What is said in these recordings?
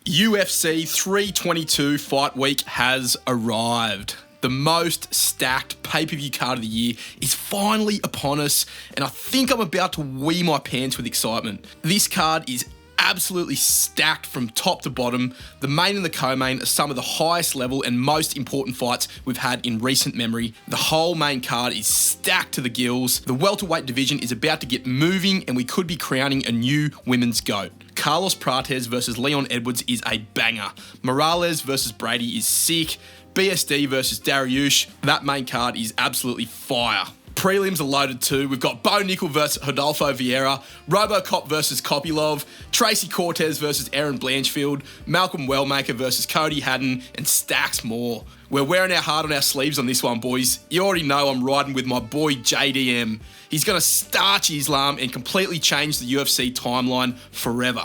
UFC 322 fight week has arrived. The most stacked pay-per-view card of the year is finally upon us, and I think I'm about to wee my pants with excitement. This card is absolutely stacked from top to bottom. The main and the co-main are some of the highest level and most important fights we've had in recent memory. The whole main card is stacked to the gills. The welterweight division is about to get moving, and we could be crowning a new women's GOAT. Carlos Prates versus Leon Edwards is a banger. Morales versus Brady is sick. BSD versus Dariush, that main card is absolutely fire. Prelims are loaded too. We've got Bo Nickel versus Rodolfo Vieira, Robocop versus Kopylov, Tracy Cortez versus Aaron Blanchfield, Malcolm Wellmaker versus Cody Haddon, and stacks more. We're wearing our heart on our sleeves on this one, boys. You already know I'm riding with my boy JDM. He's going to starch Islam and completely change the UFC timeline forever.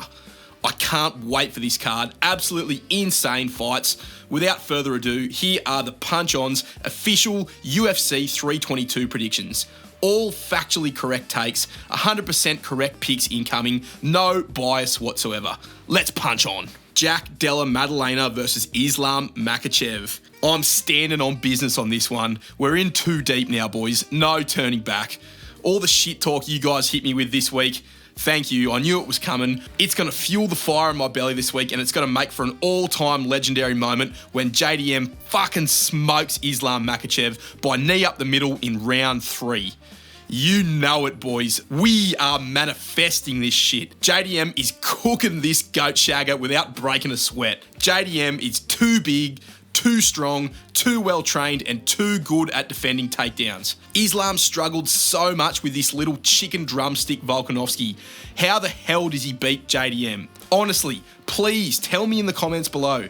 I can't wait for this card. Absolutely insane fights. Without further ado, here are the Punch-On's official UFC 322 predictions. All factually correct takes, 100% correct picks incoming, no bias whatsoever. Let's punch on. Jack Della Maddalena versus Islam Makhachev. I'm standing on business on this one. We're in too deep now, boys. No turning back. All the shit talk you guys hit me with this week, thank you. I knew it was coming. It's going to fuel the fire in my belly this week, and it's going to make for an all-time legendary moment when JDM fucking smokes Islam Makhachev by knee up the middle in round 3. You know it, boys. We are manifesting this shit. JDM is cooking this goat shagger without breaking a sweat. JDM is too big, too strong, too well trained, and too good at defending takedowns. Islam struggled so much with this little chicken drumstick Volkanovski. How the hell does he beat JDM? Honestly, please tell me in the comments below.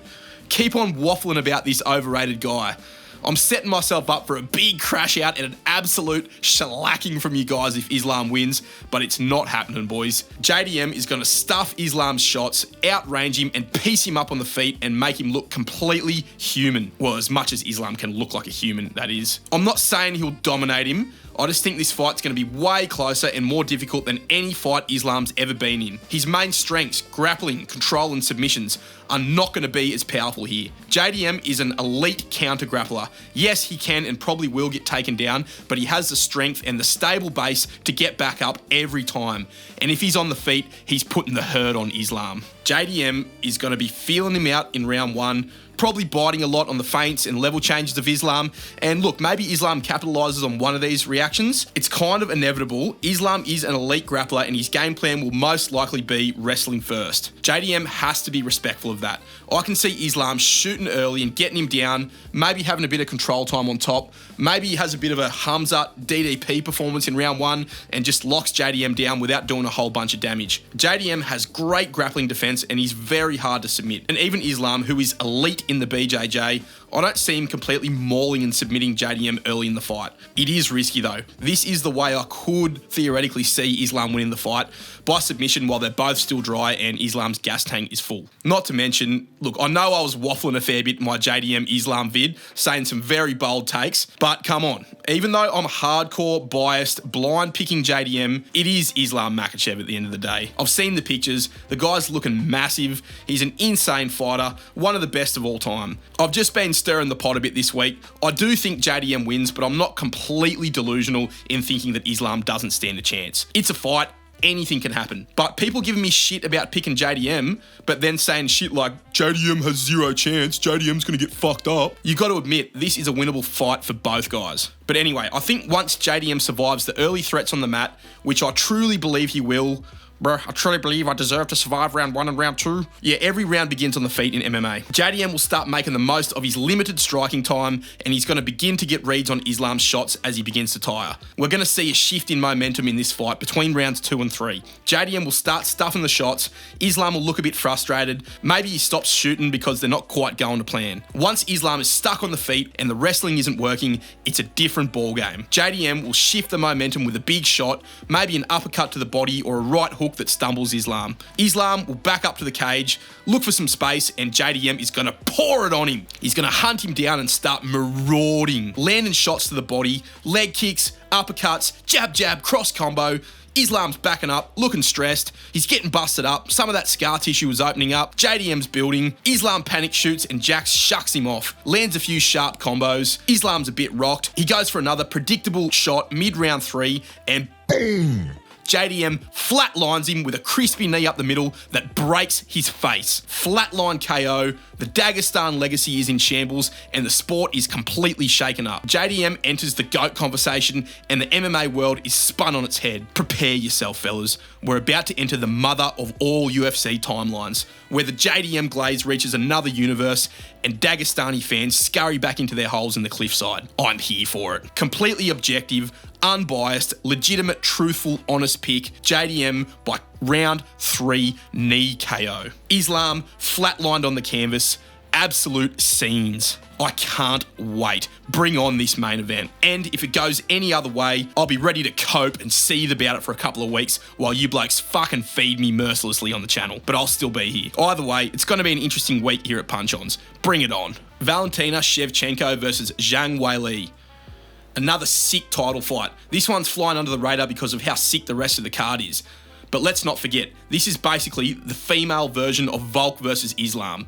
Keep on waffling about this overrated guy. I'm setting myself up for a big crash out and an absolute shellacking from you guys if Islam wins, but it's not happening, boys. JDM is going to stuff Islam's shots, outrange him, and piece him up on the feet and make him look completely human. Well, as much as Islam can look like a human, that is. I'm not saying he'll dominate him. I just think this fight's going to be way closer and more difficult than any fight Islam's ever been in. His main strengths, grappling, control, and submissions, are not going to be as powerful here. JDM is an elite counter grappler. Yes, he can and probably will get taken down, but he has the strength and the stable base to get back up every time. And if he's on the feet, he's putting the hurt on Islam. JDM is going to be feeling him out in round 1, probably biting a lot on the feints and level changes of Islam. And look, maybe Islam capitalizes on one of these reactions. It's kind of inevitable. Islam is an elite grappler and his game plan will most likely be wrestling first. JDM has to be respectful of that. I can see Islam shooting early and getting him down, maybe having a bit of control time on top. Maybe he has a bit of a Hamza DDP performance in round 1 and just locks JDM down without doing a whole bunch of damage. JDM has great grappling defense and he's very hard to submit. And even Islam, who is elite in the BJJ, I don't see him completely mauling and submitting JDM early in the fight. It is risky though. This is the way I could theoretically see Islam winning the fight, by submission while they're both still dry and Islam's gas tank is full. Not to mention, look, I know I was waffling a fair bit in my JDM Islam vid, saying some very bold takes, but come on. Even though I'm hardcore, biased, blind picking JDM, it is Islam Makhachev at the end of the day. I've seen the pictures. The guy's looking massive. He's an insane fighter, one of the best of all time. I've just been stirring the pot a bit this week. I do think JDM wins, but I'm not completely delusional in thinking that Islam doesn't stand a chance. It's a fight. Anything can happen. But people giving me shit about picking JDM, but then saying shit like, JDM has zero chance, JDM's gonna get fucked up. You gotta admit, this is a winnable fight for both guys. But anyway, I think once JDM survives the early threats on the mat, which I truly believe he will, bruh, I truly believe I deserve to survive round 1 and round 2. Yeah, every round begins on the feet in MMA. JDM will start making the most of his limited striking time, and he's going to begin to get reads on Islam's shots as he begins to tire. We're going to see a shift in momentum in this fight between rounds 2 and 3. JDM will start stuffing the shots, Islam will look a bit frustrated, maybe he stops shooting because they're not quite going to plan. Once Islam is stuck on the feet and the wrestling isn't working, it's a different ball game. JDM will shift the momentum with a big shot, maybe an uppercut to the body or a right hook that stumbles Islam. Islam will back up to the cage, look for some space, and JDM is going to pour it on him. He's going to hunt him down and start marauding, landing shots to the body, leg kicks, uppercuts, jab, jab, cross combo. Islam's backing up, looking stressed. He's getting busted up. Some of that scar tissue was opening up. JDM's building. Islam panic shoots and Jack shucks him off. Lands a few sharp combos. Islam's a bit rocked. He goes for another predictable shot mid-round 3 and boom! JDM flatlines him with a crispy knee up the middle that breaks his face. Flatline KO, the Dagestan legacy is in shambles, and the sport is completely shaken up. JDM enters the GOAT conversation, and the MMA world is spun on its head. Prepare yourself, fellas. We're about to enter the mother of all UFC timelines, where the JDM glaze reaches another universe, and Dagestani fans scurry back into their holes in the cliffside. I'm here for it. Completely objective, unbiased, legitimate, truthful, honest pick. JDM by round 3 knee KO. Islam flatlined on the canvas. Absolute scenes. I can't wait. Bring on this main event. And if it goes any other way, I'll be ready to cope and seethe about it for a couple of weeks while you blokes fucking feed me mercilessly on the channel. But I'll still be here. Either way, it's going to be an interesting week here at Punch-Ons. Bring it on. Valentina Shevchenko versus Zhang Weili. Another sick title fight. This one's flying under the radar because of how sick the rest of the card is. But let's not forget, this is basically the female version of Volk versus Islam.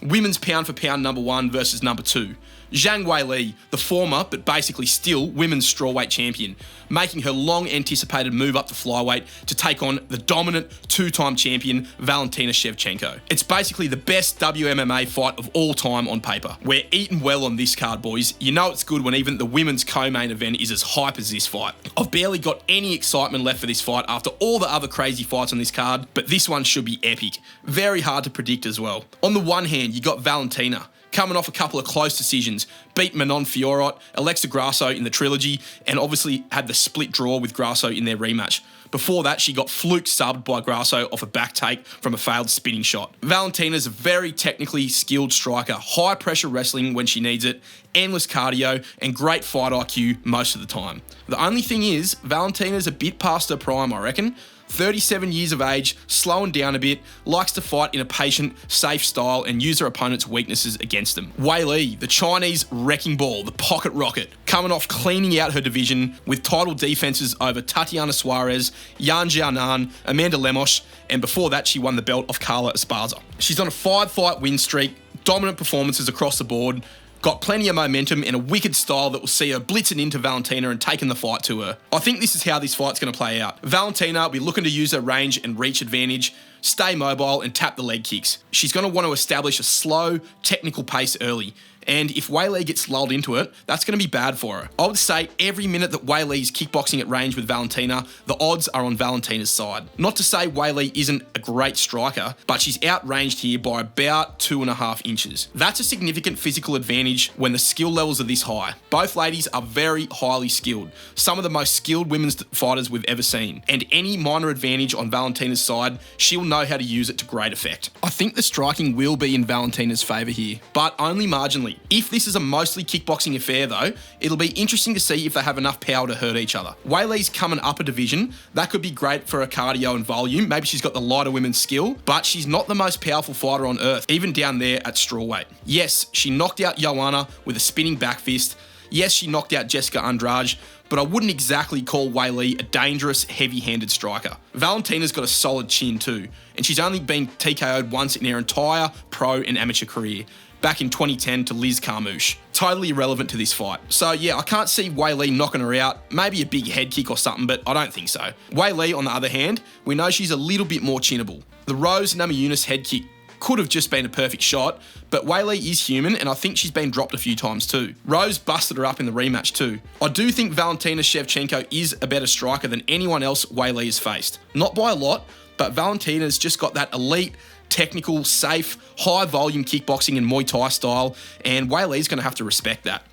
Women's pound for pound number 1 versus number 2. Zhang Weili, the former but basically still women's strawweight champion, making her long anticipated move up to flyweight to take on the dominant 2-time champion Valentina Shevchenko. It's basically the best WMMA fight of all time on paper. We're eating well on this card, boys. You know it's good when even the women's co-main event is as hype as this fight. I've barely got any excitement left for this fight after all the other crazy fights on this card, but this one should be epic. Very hard to predict as well. On the one hand, you got Valentina, coming off a couple of close decisions, beat Manon Fiorot, Alexa Grasso in the trilogy, and obviously had the split draw with Grasso in their rematch. Before that, she got fluke subbed by Grasso off a back take from a failed spinning shot. Valentina's a very technically skilled striker, high pressure wrestling when she needs it, endless cardio, and great fight IQ most of the time. The only thing is, Valentina's a bit past her prime, I reckon. 37 years of age, slowing down a bit, likes to fight in a patient, safe style and use her opponent's weaknesses against them. Weili, the Chinese wrecking ball, the pocket rocket, coming off cleaning out her division with title defenses over Tatiana Suarez, Yan Jianan, Amanda Lemos, and before that she won the belt off Carla Esparza. She's on a 5-fight win streak, dominant performances across the board, got plenty of momentum and a wicked style that will see her blitzing into Valentina and taking the fight to her. I think this is how this fight's going to play out. Valentina will be looking to use her range and reach advantage, stay mobile and tap the leg kicks. She's going to want to establish a slow, technical pace early. And if Weili gets lulled into it, that's going to be bad for her. I would say every minute that Weili's kickboxing at range with Valentina, the odds are on Valentina's side. Not to say Weili isn't a great striker, but she's outranged here by about 2.5 inches. That's a significant physical advantage when the skill levels are this high. Both ladies are very highly skilled, some of the most skilled women's fighters we've ever seen. And any minor advantage on Valentina's side, she'll know how to use it to great effect. I think the striking will be in Valentina's favour here, but only marginally. If this is a mostly kickboxing affair though, it'll be interesting to see if they have enough power to hurt each other. Weili's coming up a division, that could be great for her cardio and volume, maybe she's got the lighter women's skill, but she's not the most powerful fighter on earth, even down there at strawweight. Yes, she knocked out Joanna with a spinning back fist. Yes, she knocked out Jessica Andrade, but I wouldn't exactly call Weili a dangerous, heavy-handed striker. Valentina's got a solid chin too, and she's only been TKO'd once in her entire pro and amateur career, back in 2010 to Liz Carmouche. Totally irrelevant to this fight. So yeah, I can't see Weili knocking her out, maybe a big head kick or something, but I don't think so. Weili, on the other hand, we know she's a little bit more chinnable. The Rose Namajunas head kick could have just been a perfect shot, but Weili is human and I think she's been dropped a few times too. Rose busted her up in the rematch too. I do think Valentina Shevchenko is a better striker than anyone else Weili has faced. Not by a lot, but Valentina's just got that elite, technical, safe, high-volume kickboxing and Muay Thai style, and Weili's going to have to respect that.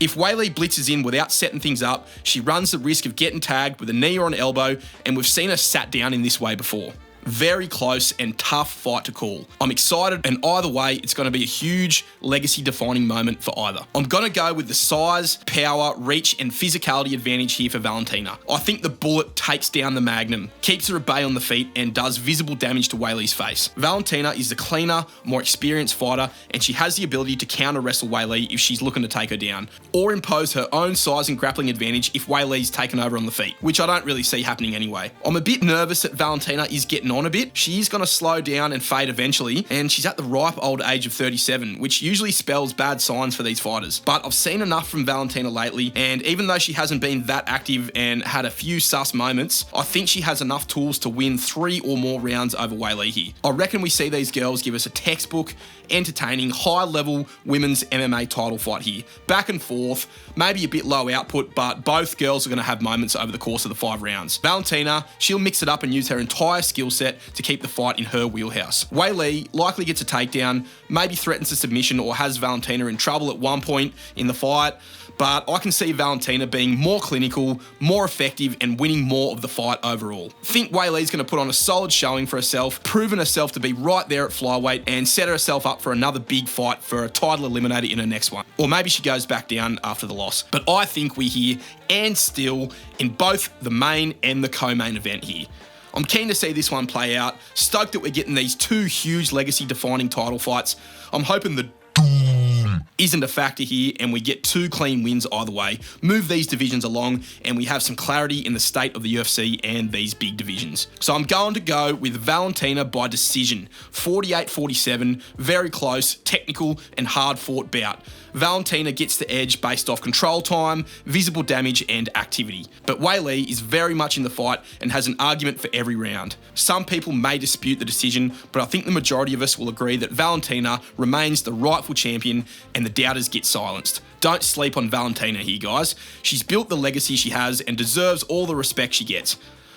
If Weili blitzes in without setting things up, she runs the risk of getting tagged with a knee or an elbow, and we've seen her sat down in this way before. Very close and tough fight to call. I'm excited, and either way, it's going to be a huge legacy-defining moment for either. I'm going to go with the size, power, reach, and physicality advantage here for Valentina. I think the bullet takes down the Magnum, keeps her at bay on the feet, and does visible damage to Weili's face. Valentina is the cleaner, more experienced fighter, and she has the ability to counter-wrestle Weili if she's looking to take her down, or impose her own size and grappling advantage if Weili's taken over on the feet, which I don't really see happening anyway. I'm a bit nervous that Valentina is getting on a bit. She is going to slow down and fade eventually, and she's at the ripe old age of 37, which usually spells bad signs for these fighters. But I've seen enough from Valentina lately, and even though she hasn't been that active and had a few sus moments, I think she has enough tools to win 3 or more rounds over Weili here. I reckon we see these girls give us a textbook, entertaining, high-level women's MMA title fight here. Back and forth, maybe a bit low output, but both girls are going to have moments over the course of the 5 rounds. Valentina, she'll mix it up and use her entire skill set to keep the fight in her wheelhouse. Weili likely gets a takedown, maybe threatens a submission or has Valentina in trouble at one point in the fight, but I can see Valentina being more clinical, more effective, and winning more of the fight overall. Think Weili's going to put on a solid showing for herself, proving herself to be right there at flyweight, and set herself up for another big fight for a title eliminator in her next one. Or maybe she goes back down after the loss. But I think we hear and still in both the main and the co-main event here. I'm keen to see this one play out, stoked that we're getting these 2 huge legacy-defining title fights. I'm hoping the doom isn't a factor here and we get 2 clean wins either way, move these divisions along, and we have some clarity in the state of the UFC and these big divisions. So I'm going to go with Valentina by decision, 48-47, very close, technical, and hard-fought bout. Valentina gets the edge based off control time, visible damage, and activity. But Weili is very much in the fight and has an argument for every round. Some people may dispute the decision, but I think the majority of us will agree that Valentina remains the rightful champion and the doubters get silenced. Don't sleep on Valentina here, guys. She's built the legacy she has and deserves all the respect she gets.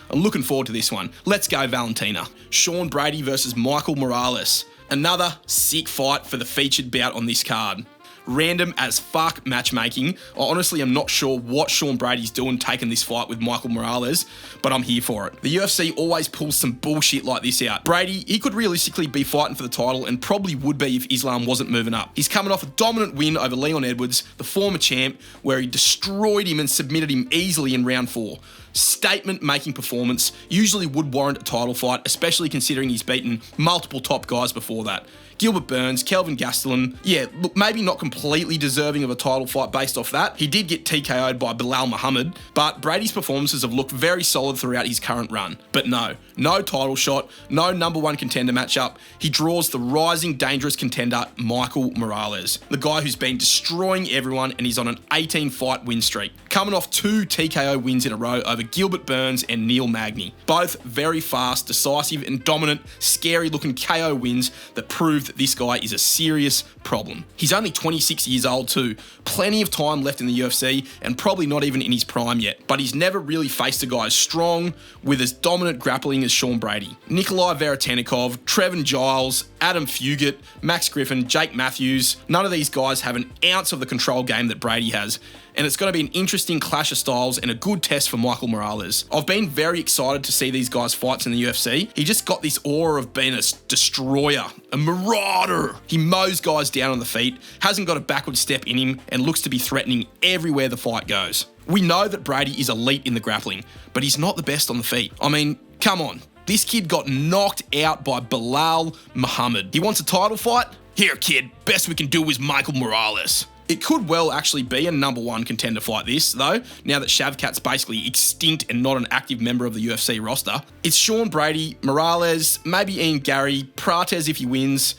I'm looking forward to this one. Let's go, Valentina. Sean Brady versus Michael Morales. Another sick fight for the featured bout on this card. Random as fuck matchmaking. I honestly am not sure what Sean Brady's doing taking this fight with Michael Morales, but I'm here for it. The UFC always pulls some bullshit like this out. Brady, he could realistically be fighting for the title and probably would be if Islam wasn't moving up. He's coming off a dominant win over Leon Edwards, the former champ, where he destroyed him and submitted him easily in round 4. Statement-making performance, usually would warrant a title fight, especially considering he's beaten multiple top guys before that. Gilbert Burns, Kelvin Gastelum, yeah, look, maybe not completely deserving of a title fight based off that. He did get TKO'd by Bilal Muhammad, but Brady's performances have looked very solid throughout his current run. But no title shot, no number 1 contender matchup. He draws the rising dangerous contender, Michael Morales, the guy who's been destroying everyone and he's on an 18-fight win streak, coming off 2 TKO wins in a row over Gilbert Burns and Neil Magny. Both very fast, decisive, and dominant, scary-looking KO wins that prove that this guy is a serious problem. He's only 26 years old too, plenty of time left in the UFC and probably not even in his prime yet, but he's never really faced a guy as strong with as dominant grappling as Sean Brady. Nikolai Veretennikov, Trevin Giles, Adam Fugit, Max Griffin, Jake Matthews, none of these guys have an ounce of the control game that Brady has, and it's going to be an interesting clash of styles and a good test for Michael Morales. I've been very excited to see these guys' fights in the UFC. He just got this aura of being a destroyer, a marauder. He mows guys down on the feet, hasn't got a backward step in him, and looks to be threatening everywhere the fight goes. We know that Brady is elite in the grappling, but he's not the best on the feet. I mean, come on. This kid got knocked out by Bilal Muhammad. He wants a title fight? Here, kid. Best we can do is Michael Morales. It could well actually be a number 1 contender fight this, though, now that Shavkat's basically extinct and not an active member of the UFC roster. It's Sean Brady, Morales, maybe Ian Gary, Prates if he wins,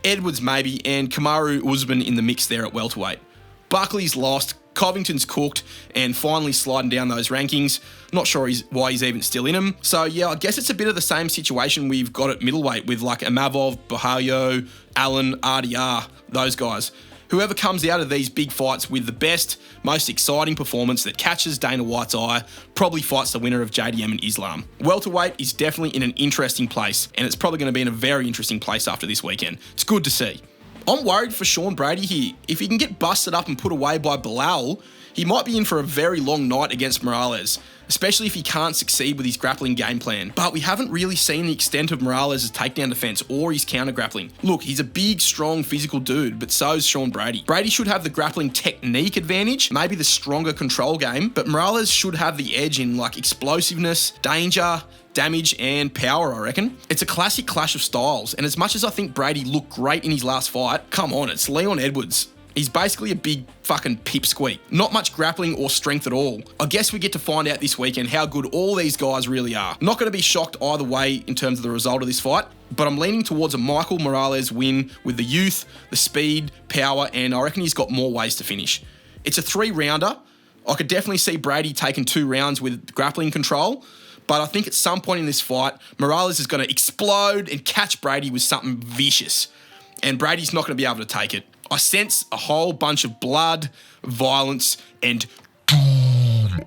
Edwards maybe, and Kamaru Usman in the mix there at welterweight. Buckley's lost, Covington's cooked, and finally sliding down those rankings. Not sure why he's even still in them. So yeah, I guess it's a bit of the same situation we've got at middleweight with like Amavov, Bahayo, Allen, RDR, those guys. Whoever comes out of these big fights with the best, most exciting performance that catches Dana White's eye probably fights the winner of JDM and Islam. Welterweight is definitely in an interesting place, and it's probably going to be in a very interesting place after this weekend. It's good to see. I'm worried for Sean Brady here. If he can get busted up and put away by Bilal, he might be in for a very long night against Morales. especially if he can't succeed with his grappling game plan. But we haven't really seen the extent of Morales' takedown defense or his counter grappling. Look, he's a big, strong, physical dude, but so's Sean Brady. Brady should have the grappling technique advantage, maybe the stronger control game, but Morales should have the edge in like explosiveness, danger, damage, and power, I reckon. It's a classic clash of styles, and as much as I think Brady looked great in his last fight, come on, it's Leon Edwards. He's basically a big fucking pipsqueak. Not much grappling or strength at all. I guess we get to find out this weekend how good all these guys really are. Not going to be shocked either way in terms of the result of this fight, but I'm leaning towards a Michael Morales win with the youth, the speed, power, and I reckon he's got more ways to finish. It's a 3-rounder. I could definitely see Brady taking 2 rounds with grappling control, but I think at some point in this fight, Morales is going to explode and catch Brady with something vicious, and Brady's not going to be able to take it. I sense a whole bunch of blood, violence, and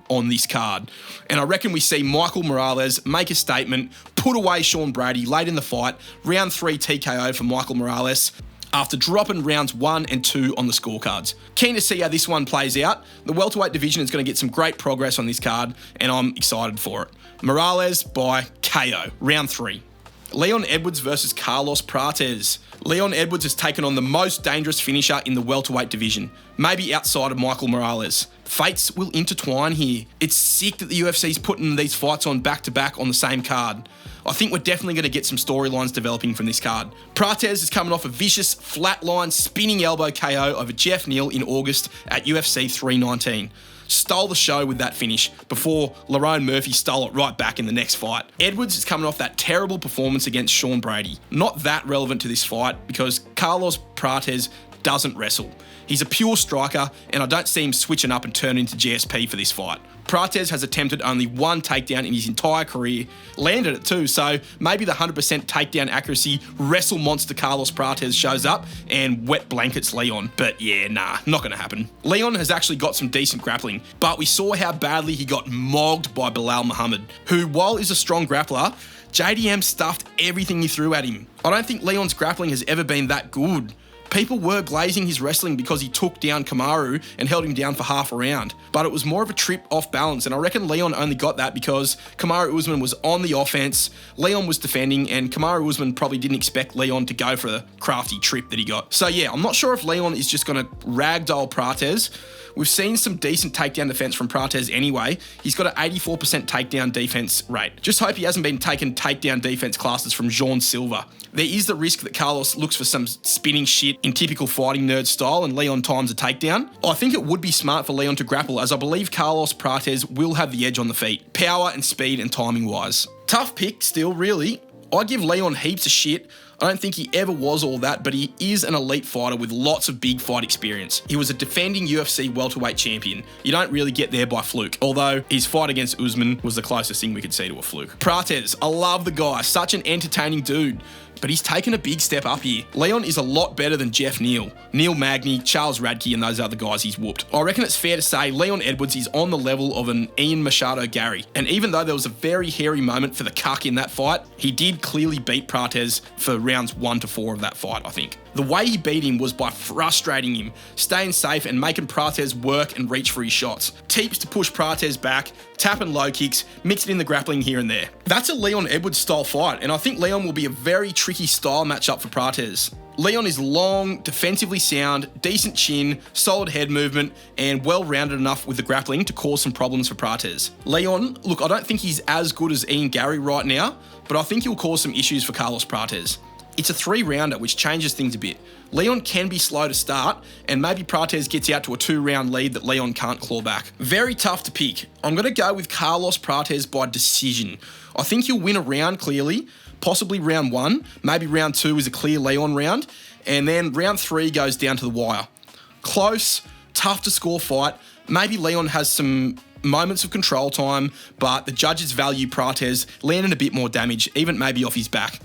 on this card. And I reckon we see Michael Morales make a statement, put away Sean Brady late in the fight, round 3 TKO for Michael Morales, after dropping rounds 1 and 2 on the scorecards. Keen to see how this one plays out. The welterweight division is going to get some great progress on this card, and I'm excited for it. Morales by KO, round 3. Leon Edwards versus Carlos Prates. Leon Edwards has taken on the most dangerous finisher in the welterweight division, maybe outside of Michael Morales. Fates will intertwine here. It's sick that the UFC's putting these fights on back-to-back on the same card. I think we're definitely going to get some storylines developing from this card. Prates is coming off a vicious, flatline, spinning elbow KO over Jeff Neal in August at UFC 319. Stole the show with that finish before Lerone Murphy stole it right back in the next fight. Edwards is coming off that terrible performance against Sean Brady. Not that relevant to this fight because Carlos Prates doesn't wrestle. He's a pure striker, and I don't see him switching up and turning into GSP for this fight. Prates has attempted only 1 takedown in his entire career, landed it too, so maybe the 100% takedown accuracy wrestle monster Carlos Prates shows up and wet blankets Leon. But yeah, nah, not gonna happen. Leon has actually got some decent grappling, but we saw how badly he got mogged by Belal Muhammad, who, while is a strong grappler, JDM stuffed everything he threw at him. I don't think Leon's grappling has ever been that good. People were glazing his wrestling because he took down Kamaru and held him down for half a round. But it was more of a trip off balance, and I reckon Leon only got that because Kamaru Usman was on the offense, Leon was defending, and Kamaru Usman probably didn't expect Leon to go for the crafty trip that he got. So yeah, I'm not sure if Leon is just going to ragdoll Prates. We've seen some decent takedown defense from Prates anyway. He's got an 84% takedown defense rate. Just hope he hasn't been taking takedown defense classes from Jean Silva. There is the risk that Carlos looks for some spinning shit in typical fighting nerd style and Leon times a takedown. I think it would be smart for Leon to grapple, as I believe Carlos Prates will have the edge on the feet, power and speed and timing wise. Tough pick still, really. I give Leon heaps of shit. I don't think he ever was all that, but he is an elite fighter with lots of big fight experience. He was a defending UFC welterweight champion. You don't really get there by fluke, although his fight against Usman was the closest thing we could see to a fluke. Prates, I love the guy, such an entertaining dude, but he's taken a big step up here. Leon is a lot better than Jeff Neal, Neil Magny, Charles Radke, and those other guys he's whooped. I reckon it's fair to say Leon Edwards is on the level of an Ian Machado Gary, and even though there was a very hairy moment for the cuck in that fight, he did clearly beat Prates for rounds 1 to 4 of that fight, I think. The way he beat him was by frustrating him, staying safe and making Prates work and reach for his shots. Teeps to push Prates back, tapping low kicks, mixing in the grappling here and there. That's a Leon Edwards style fight, and I think Leon will be a very tricky style matchup for Prates. Leon is long, defensively sound, decent chin, solid head movement, and well-rounded enough with the grappling to cause some problems for Prates. Leon, look, I don't think he's as good as Ian Gary right now, but I think he'll cause some issues for Carlos Prates. It's a 3-rounder, which changes things a bit. Leon can be slow to start, and maybe Prates gets out to a 2-round lead that Leon can't claw back. Very tough to pick. I'm going to go with Carlos Prates by decision. I think he'll win a round clearly, possibly round 1, maybe round 2 is a clear Leon round, and then round 3 goes down to the wire. Close, tough to score fight. Maybe Leon has some moments of control time, but the judges value Prates landing a bit more damage, even maybe off his back.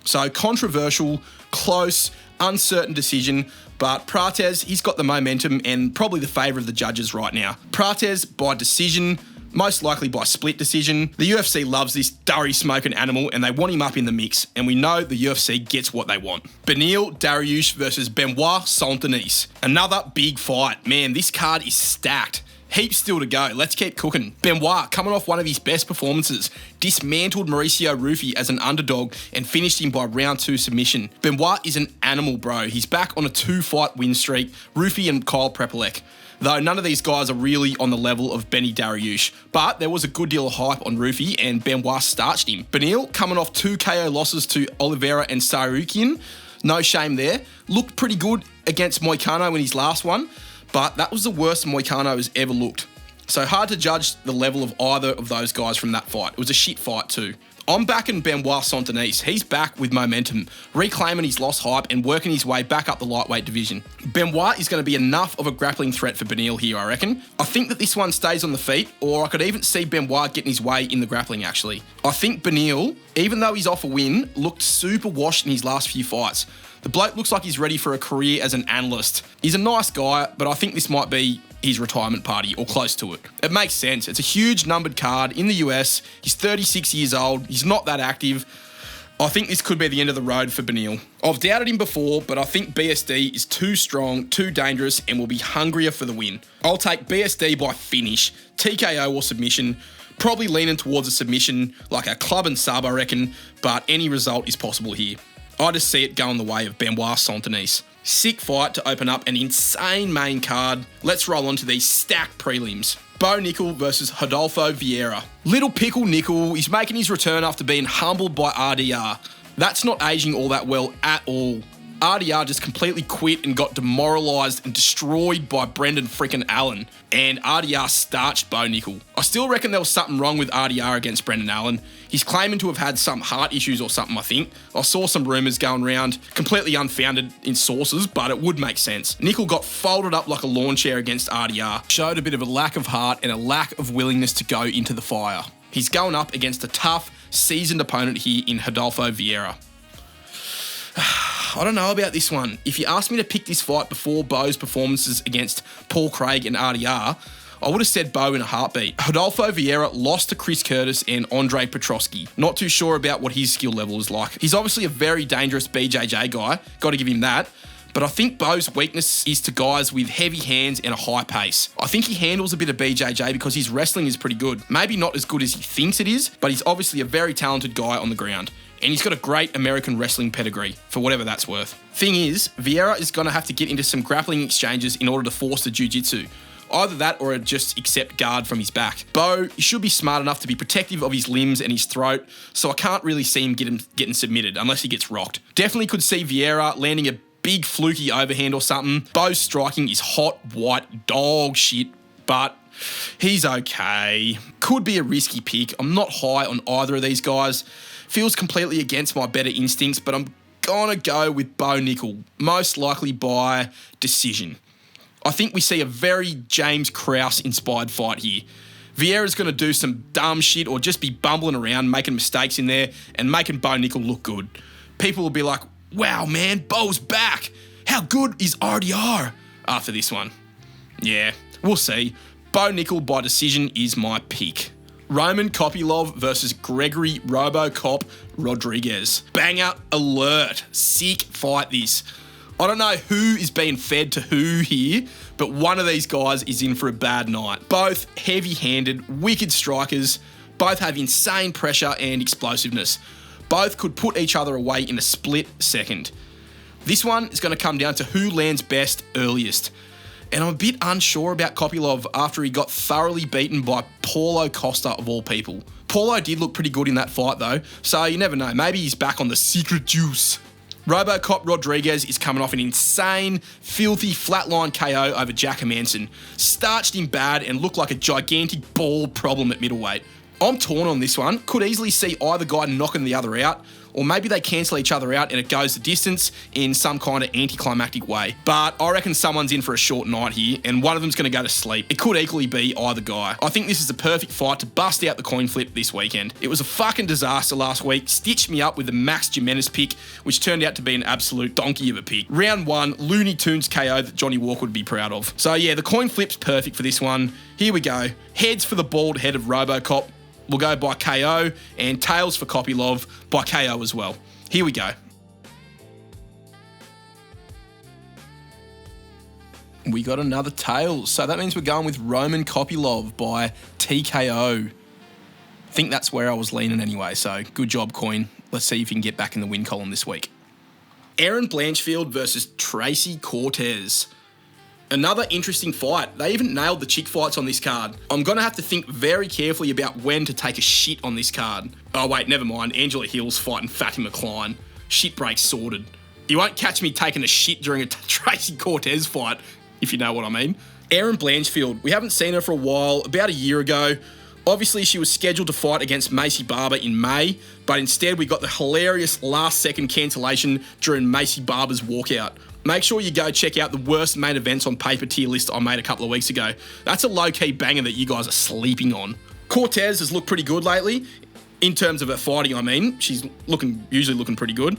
So controversial, close, uncertain decision, but Prates, he's got the momentum and probably the favour of the judges right now. Prates by decision, most likely by split decision. The UFC loves this durry-smoking animal and they want him up in the mix, and we know the UFC gets what they want. Beneil Dariush versus Benoit Denis. Another big fight. Man, this card is stacked. Heaps still to go. Let's keep cooking. Benoit, coming off one of his best performances, dismantled Mauricio Rufy as an underdog and finished him by round 2 submission. Benoit is an animal, bro. He's back on a 2-fight win streak. Rufy and Kyle Prepolek. Though none of these guys are really on the level of Benny Dariush. But there was a good deal of hype on Rufy and Benoit starched him. Beneil, coming off 2 KO losses to Oliveira and Sarukian. No shame there. Looked pretty good against Moicano in his last one, but that was the worst Moicano has ever looked. So hard to judge the level of either of those guys from that fight. It was a shit fight too. I'm backing Benoit Denis. He's back with momentum, reclaiming his lost hype and working his way back up the lightweight division. Benoit is going to be enough of a grappling threat for Beneil here, I reckon. I think that this one stays on the feet, or I could even see Benoit getting his way in the grappling, actually. I think Beneil, even though he's off a win, looked super washed in his last few fights. The bloke looks like he's ready for a career as an analyst. He's a nice guy, but I think this might be his retirement party or close to it. It makes sense. It's a huge numbered card in the US. He's 36 years old. He's not that active. I think this could be the end of the road for Beneil. I've doubted him before, but I think BSD is too strong, too dangerous, and will be hungrier for the win. I'll take BSD by finish, TKO or submission. Probably leaning towards a submission, like a club and sub, I reckon, but any result is possible here. I just see it going the way of Benoit Denis. Sick fight to open up an insane main card. Let's roll on to these stacked prelims. Bo Nickel versus Rodolfo Vieira. Little Pickle Nickel is making his return after being humbled by RDR. That's not aging all that well at all. RDR just completely quit and got demoralised and destroyed by Brendan freaking Allen. And RDR starched Bo Nickel. I still reckon there was something wrong with RDR against Brendan Allen. He's claiming to have had some heart issues or something, I think. I saw some rumours going around, completely unfounded in sources, but it would make sense. Nickel got folded up like a lawn chair against RDR. Showed a bit of a lack of heart and a lack of willingness to go into the fire. He's going up against a tough, seasoned opponent here in Rodolfo Vieira. I don't know about this one. If you asked me to pick this fight before Bo's performances against Paul Craig and RDR, I would have said Bo in a heartbeat. Rodolfo Vieira lost to Chris Curtis and Andre Petrosky. Not too sure about what his skill level is like. He's obviously a very dangerous BJJ guy. Got to give him that. But I think Bo's weakness is to guys with heavy hands and a high pace. I think he handles a bit of BJJ because his wrestling is pretty good. Maybe not as good as he thinks it is, but he's obviously a very talented guy on the ground. And he's got a great American wrestling pedigree, for whatever that's worth. Thing is, Vieira is going to have to get into some grappling exchanges in order to force the jiu-jitsu. Either that or just accept guard from his back. Bo should be smart enough to be protective of his limbs and his throat, so I can't really see him getting submitted unless he gets rocked. Definitely could see Vieira landing a big fluky overhand or something. Bo's striking is hot, white, dog shit, but he's okay. Could be a risky pick. I'm not high on either of these guys. Feels completely against my better instincts, but I'm gonna go with Bo Nickel, most likely by decision. I think we see a very James Krause-inspired fight here. Vieira's going to do some dumb shit or just be bumbling around, making mistakes in there and making Bo Nickel look good. People will be like, wow, man, Bo's back. How good is RDR after this one? Yeah, we'll see. Bo Nickel by decision is my pick. Roman Kopylov versus Gregory RoboCop Rodriguez. Banger alert. Sick fight this. I don't know who is being fed to who here, but one of these guys is in for a bad night. Both heavy-handed, wicked strikers. Both have insane pressure and explosiveness. Both could put each other away in a split second. This one is going to come down to who lands best earliest. And I'm a bit unsure about Kopylov after he got thoroughly beaten by Paulo Costa of all people. Paulo did look pretty good in that fight though, so you never know, maybe he's back on the secret juice. RoboCop Rodriguez is coming off an insane, filthy flatline KO over Jack Hermansson. Starched him bad and looked like a gigantic ball problem at middleweight. I'm torn on this one. Could easily see either guy knocking the other out, or maybe they cancel each other out and it goes the distance in some kind of anticlimactic way. But I reckon someone's in for a short night here, and one of them's going to go to sleep. It could equally be either guy. I think this is the perfect fight to bust out the coin flip this weekend. It was a fucking disaster last week. Stitched me up with the Max Jimenez pick, which turned out to be an absolute donkey of a pick. Round 1, Looney Tunes KO that Johnny Walker would be proud of. So yeah, the coin flip's perfect for this one. Here we go. Heads for the bald head of RoboCop. We'll go by KO, and tails for Kopylov by KO as well. Here we go. We got another tails. So that means we're going with Roman Kopylov by TKO. I think that's where I was leaning anyway, so good job, Coin. Let's see if you can get back in the win column this week. Erin Blanchfield versus Tracy Cortez. Another interesting fight. They even nailed the chick fights on this card. I'm going to have to think very carefully about when to take a shit on this card. Oh wait, never mind. Angela Hill's fighting Fatty McCline. Shit break sorted. You won't catch me taking a shit during a Tracy Cortez fight, if you know what I mean. Erin Blanchfield. We haven't seen her for a while, about a year ago. Obviously, she was scheduled to fight against Macy Barber in May, but instead we got the hilarious last-second cancellation during Macy Barber's walkout. Make sure you go check out the worst main events on paper tier list I made a couple of weeks ago. That's a low-key banger that you guys are sleeping on. Cortez has looked pretty good lately. In terms of her fighting, I mean. She's usually looking pretty good.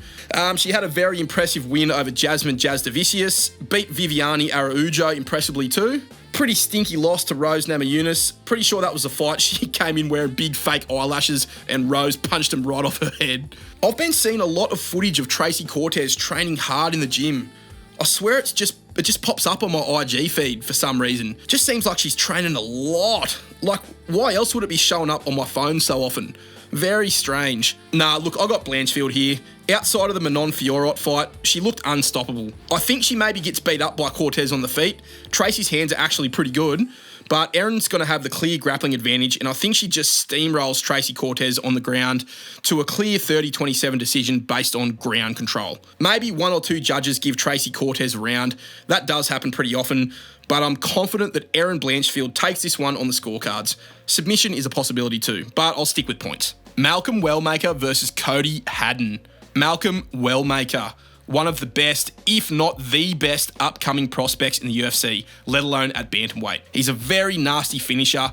She had a very impressive win over Jasmine Jasdavicius, beat Viviane Araujo impressively too. Pretty stinky loss to Rose Namajunas. Pretty sure that was the fight. She came in wearing big fake eyelashes and Rose punched him right off her head. I've been seeing a lot of footage of Tracy Cortez training hard in the gym. I swear it just pops up on my IG feed for some reason. Just seems like she's training a lot. Like, why else would it be showing up on my phone so often? Very strange. Nah, look, I got Blanchfield here. Outside of the Manon Fiorot fight, she looked unstoppable. I think she maybe gets beat up by Cortez on the feet. Tracy's hands are actually pretty good, but Erin's going to have the clear grappling advantage, and I think she just steamrolls Tracy Cortez on the ground to a clear 30-27 decision based on ground control. Maybe one or two judges give Tracy Cortez a round. That does happen pretty often, but I'm confident that Erin Blanchfield takes this one on the scorecards. Submission is a possibility too, but I'll stick with points. Malcolm Wellmaker versus Cody Haddon. Malcolm Wellmaker, one of the best, if not the best, upcoming prospects in the UFC, let alone at bantamweight. He's a very nasty finisher,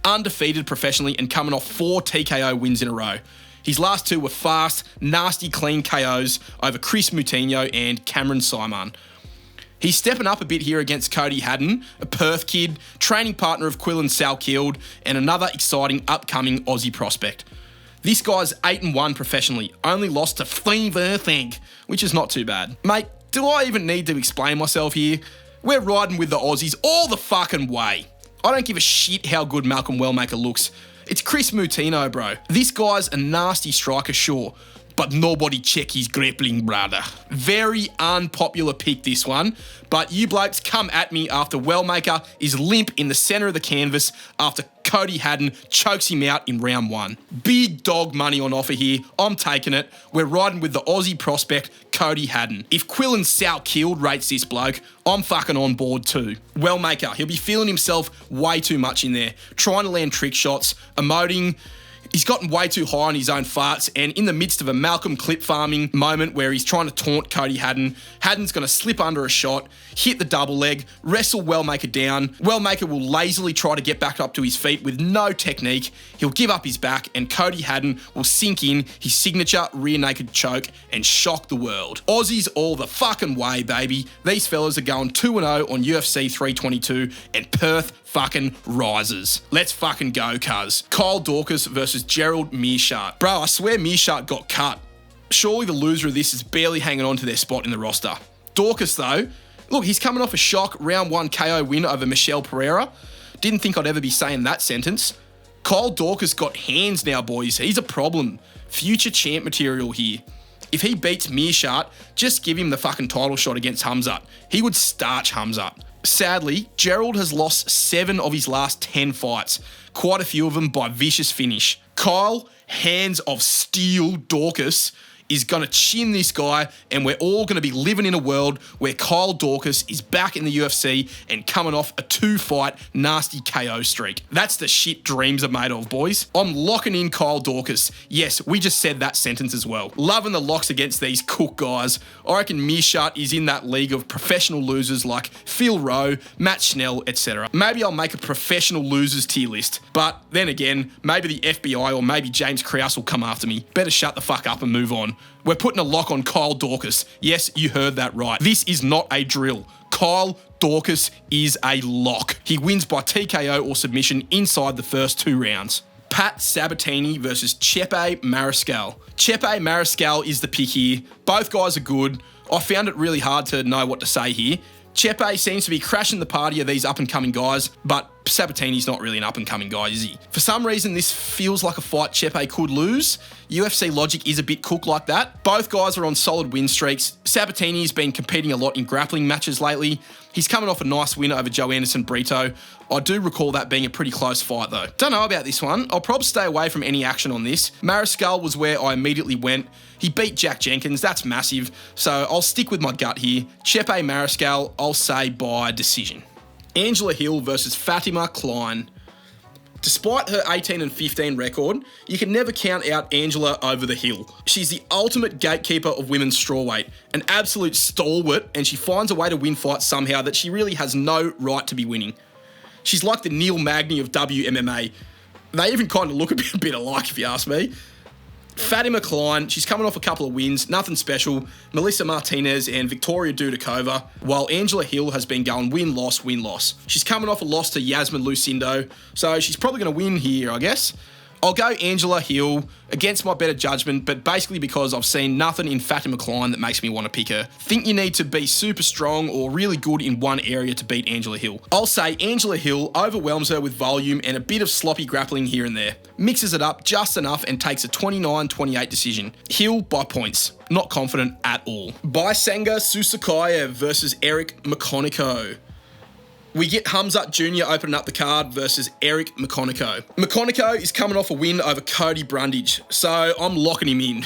undefeated professionally and coming off 4 TKO wins in a row. His last 2 were fast, nasty, clean KOs over Chris Moutinho and Cameron Simon. He's stepping up a bit here against Cody Haddon, a Perth kid, training partner of Quillan Salkeld, and another exciting upcoming Aussie prospect. This guy's 8-1 professionally, only lost to Fleevethink, which is not too bad. Mate, do I even need to explain myself here? We're riding with the Aussies all the fucking way. I don't give a shit how good Malcolm Wellmaker looks. It's Chris Moutinho, bro. This guy's a nasty striker, sure, but nobody check his grappling, brother. Very unpopular pick, this one, but you blokes come at me after Wellmaker is limp in the centre of the canvas after Cody Haddon chokes him out in round 1. Big dog money on offer here. I'm taking it. We're riding with the Aussie prospect, Cody Haddon. If Quillan Salkeld rates this bloke, I'm fucking on board too. Wellmaker, he'll be feeling himself way too much in there, trying to land trick shots, emoting. He's gotten way too high on his own farts, and in the midst of a Malcolm clip farming moment where he's trying to taunt Cody Haddon, Haddon's going to slip under a shot, hit the double leg, wrestle Wellmaker down. Wellmaker will lazily try to get back up to his feet with no technique. He'll give up his back, and Cody Haddon will sink in his signature rear naked choke and shock the world. Aussies all the fucking way, baby. These fellas are going 2-0 on UFC 322, and Perth fucking rises. Let's fucking go, cuz. Kyle Dorcas versus Gerald Meerschaert. Bro, I swear Meerschaert got cut. Surely the loser of this is barely hanging on to their spot in the roster. Dorcas, though, look, he's coming off a shock round 1 KO win over Michelle Pereira. Didn't think I'd ever be saying that sentence. Kyle Dorcas got hands now, boys. He's a problem. Future champ material here. If he beats Meerschaert, just give him the fucking title shot against Hamzat. He would starch Hamzat. Sadly, Gerald has lost 7 of his last 10 fights, quite a few of them by vicious finish. Kyle, hands of steel Dorcas, is going to chin this guy, and we're all going to be living in a world where Kyle Dorcas is back in the UFC and coming off a 2-fight nasty KO streak. That's the shit dreams are made of, boys. I'm locking in Kyle Dorcas. Yes, we just said that sentence as well. Loving the locks against these cook guys. I reckon Meerschaert is in that league of professional losers like Phil Rowe, Matt Schnell, etc. Maybe I'll make a professional losers tier list, but then again, maybe the FBI or maybe James Krause will come after me. Better shut the fuck up and move on. We're putting a lock on Kyle Dorcas. Yes, you heard that right. This is not a drill. Kyle Dorcas is a lock. He wins by TKO or submission inside the first 2 rounds. Pat Sabatini versus Chepe Mariscal. Chepe Mariscal is the pick here. Both guys are good. I found it really hard to know what to say here. Chepe seems to be crashing the party of these up-and-coming guys, but Sabatini's not really an up-and-coming guy, is he? For some reason, this feels like a fight Chepe could lose. UFC logic is a bit cooked like that. Both guys are on solid win streaks. Sabatini's been competing a lot in grappling matches lately. He's coming off a nice win over Joe Anderson Brito. I do recall that being a pretty close fight though. Don't know about this one. I'll probably stay away from any action on this. Mariscal was where I immediately went. He beat Jack Jenkins, that's massive. So I'll stick with my gut here. Chepe Mariscal, I'll say by decision. Angela Hill versus Fatima Klein. Despite her 18-15 record, you can never count out Angela over the hill. She's the ultimate gatekeeper of women's strawweight, an absolute stalwart, and she finds a way to win fights somehow that she really has no right to be winning. She's like the Neil Magny of WMMA. They even kind of look a bit alike, if you ask me. Fatima Klein, she's coming off a couple of wins, nothing special. Melissa Martinez and Victoria Dudakova, while Angela Hill has been going win-loss, win-loss. She's coming off a loss to Yasmin Lucindo, so she's probably going to win here, I guess. I'll go Angela Hill against my better judgment, but basically because I've seen nothing in Fatima Klein that makes me want to pick her. Think you need to be super strong or really good in one area to beat Angela Hill. I'll say Angela Hill overwhelms her with volume and a bit of sloppy grappling here and there. Mixes it up just enough and takes a 29-28 decision. Hill by points. Not confident at all. Baisanga Susakayev versus Eric McConaughey. We get Hamzat Jr. opening up the card versus Eric McConaughey. McConaughey is coming off a win over Cody Brundage, so I'm locking him in.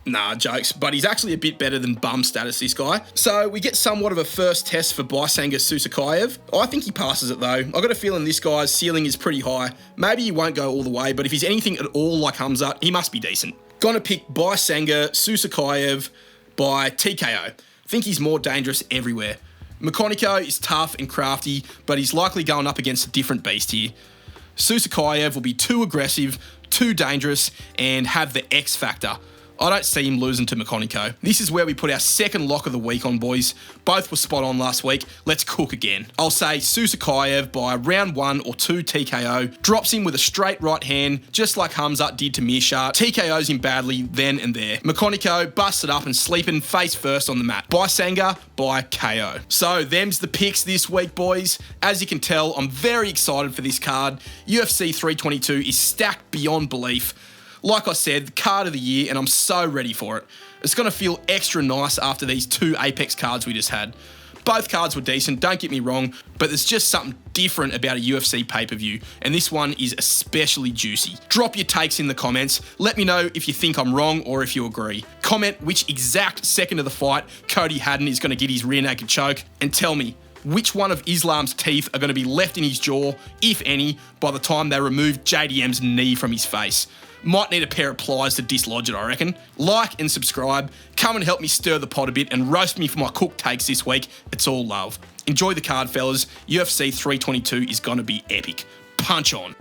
Nah, jokes, but he's actually a bit better than bum status, this guy. So we get somewhat of a first test for Baisanga Susakayev. I think he passes it though. I got a feeling this guy's ceiling is pretty high. Maybe he won't go all the way, but if he's anything at all like Hamzat, he must be decent. Gonna pick Baisanga Susakayev by TKO. Think he's more dangerous everywhere. McConaughey is tough and crafty, but he's likely going up against a different beast here. Susakayev will be too aggressive, too dangerous, and have the X factor. I don't see him losing to McConaughey. This is where we put our second lock of the week on, boys. Both were spot on last week. Let's cook again. I'll say Susakayev by round 1 or 2 TKO. Drops him with a straight right hand, just like Hamzat did to Meerschaert. TKOs him badly then and there. McConaughey busted up and sleeping face first on the mat. Baisanga by KO. So them's the picks this week, boys. As you can tell, I'm very excited for this card. UFC 322 is stacked beyond belief. Like I said, the card of the year, and I'm so ready for it. It's going to feel extra nice after these 2 Apex cards we just had. Both cards were decent, don't get me wrong, but there's just something different about a UFC pay-per-view, and this one is especially juicy. Drop your takes in the comments. Let me know if you think I'm wrong or if you agree. Comment which exact second of the fight Cody Haddon is going to get his rear naked choke, and tell me which one of Islam's teeth are going to be left in his jaw, if any, by the time they remove JDM's knee from his face. Might need a pair of pliers to dislodge it, I reckon. Like and subscribe. Come and help me stir the pot a bit and roast me for my cooked takes this week. It's all love. Enjoy the card, fellas. UFC 322 is going to be epic. Punch on.